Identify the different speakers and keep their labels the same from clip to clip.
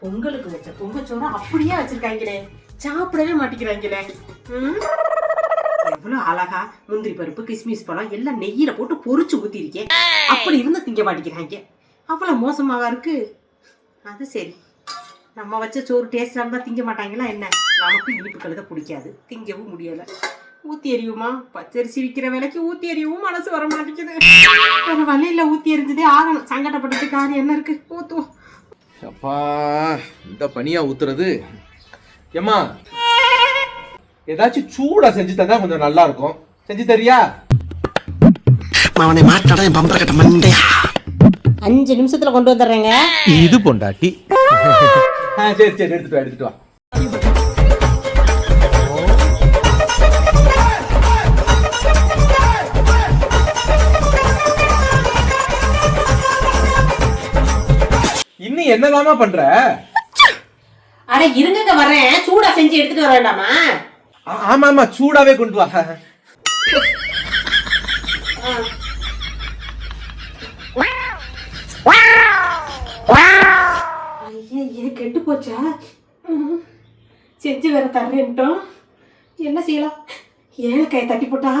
Speaker 1: பொங்கலுக்கு வச்ச பொங்கச்சோறு அப்படியே வச்சிருக்காங்களே, சாப்பிடவே மாட்டேங்கிறாங்களே. எவ்வளவு அழகா முந்திரி பருப்பு கிஸ்மிஸ் பழம் எல்லாம் நெய்யில போட்டு பொரிச்சு ஊத்திருக்கேன். அப்படி இருந்து திங்க மாட்டேங்கிறாங்க. அவ்வளவு மோசமாவா இருக்கு? அது சரி, நம்ம வச்ச சோறு டேஸ்டா இருந்தா திங்க மாட்டாங்களா என்ன? நமக்கு இனிப்பு கழுத பிடிக்காது, திங்கவும் முடியல. ஊத்தி எறியுமா? பச்சரிசி விற்கிற விலைக்கு ஊத்தி எறியவும் மனசு வர மாட்டேங்குது. வேற வழியில ஊத்தி எரிஞ்சதே ஆகணும். சங்கடப்பட்டு காரியம் என்ன இருக்கு? ஊத்துவோம்.
Speaker 2: அப்பா, இந்த பனியா ஊத்துறது. ஏம்மா, ஏதாச்சும் சூடா செஞ்சு தந்தா கொஞ்சம் நல்லா இருக்கும். செஞ்சு தரியா?
Speaker 3: அவனை மாட்டாடா என் பம்பர கட்ட மண்டையா.
Speaker 1: 5 நிமிஷத்துல கொண்டு வந்துடுறேங்க.
Speaker 2: இது பொண்டாட்டி. சரி சரி, எடுத்துட்டு வா. இன்னும் என்னதாமா பண்ற?
Speaker 1: அட இருங்க, வரேன். சூடா செஞ்சு எடுத்துட்டு வர வேண்டாமா?
Speaker 2: ஆமா ஆமா, சூடாவே கொண்டு வா.
Speaker 1: ஐயே, கெட்டு போச்சா? செஞ்சு வேற தர்றேன்ட்டோம். என்ன செய்யலாம்? ஏலக்காயை தட்டி போட்டா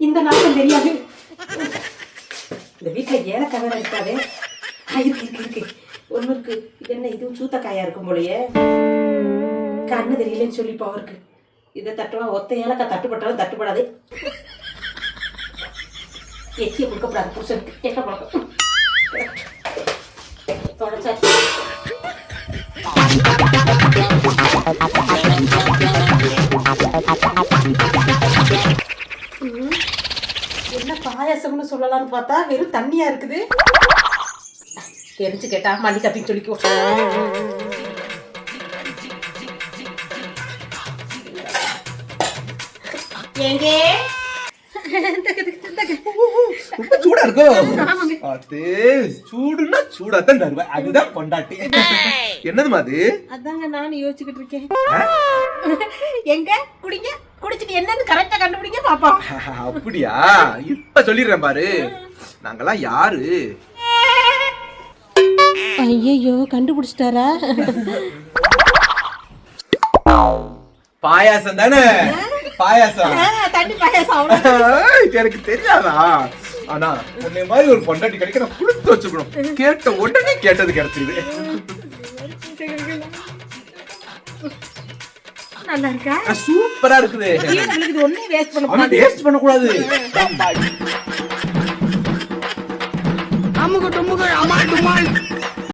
Speaker 1: இந்த நாட்கள் தெரியாது. இந்த வீட்டுல ஏலக்காய் வேற இருக்காது. இருக்கு ஒண்ணு இருக்கு. இது என்ன, இதுவும் சூத்தக்காயா இருக்கும் போலயே. கண்ணு தெரியலன்னு சொல்லி பவருக்கு இதை தட்டுவா. ஒத்த ஏலக்காய் தட்டுப்பட்டாலும் தட்டுப்படாது. எச்சியை கொடுக்கப்படாது புருஷனுக்கு. கேட்க பழக்கம் தொடச்சாச்சு. என்ன பாயாசம்னு சொல்லலாம்னு பார்த்தா வெறும் தண்ணியா இருக்குது. தெரிஞ்சு கேட்டா மல்லி கப்பின்னு சொல்லிக்கோ. எங்கே
Speaker 2: ரொம்ப சூடா இருக்கும். சூடுன்னா சூடாத்தான் தருவேன். அதுதான் பொண்டாட்டி. என்னதுமா அது?
Speaker 1: அதாங்க நானும் யோசிச்சுக்கிட்டு இருக்கேன். எங்க குடிங்க, குடிச்சிட்டு என்னன்னு கரெக்டா கண்டுபிடிங்க பாப்போம்.
Speaker 2: அப்படியா? இப்ப சொல்லிடுறேன் பாரு. நாங்கெல்லாம் யாரு?
Speaker 1: ஐயோ, கண்டுபிடிச்சிட்டாரா?
Speaker 2: பாயாசம் தானே? பாயாசம்,
Speaker 1: தண்ணி பாயாசம்.
Speaker 2: எனக்கு தெரியாதா? ஆனா உன்னை மாதிரி ஒரு பொண்டாட்டி கிடைக்க நான் கொடுத்து வச்சுக்கணும். கேட்ட உடனே கேட்டது கிடைச்சிருது.
Speaker 1: நல்லா இருக்கா?
Speaker 2: சூப்பரா இருக்குது.
Speaker 1: ஒண்ணே வேஸ்ட்
Speaker 2: பண்ண கூடாது.
Speaker 3: அமுக டுமுக அமால் டுமால்.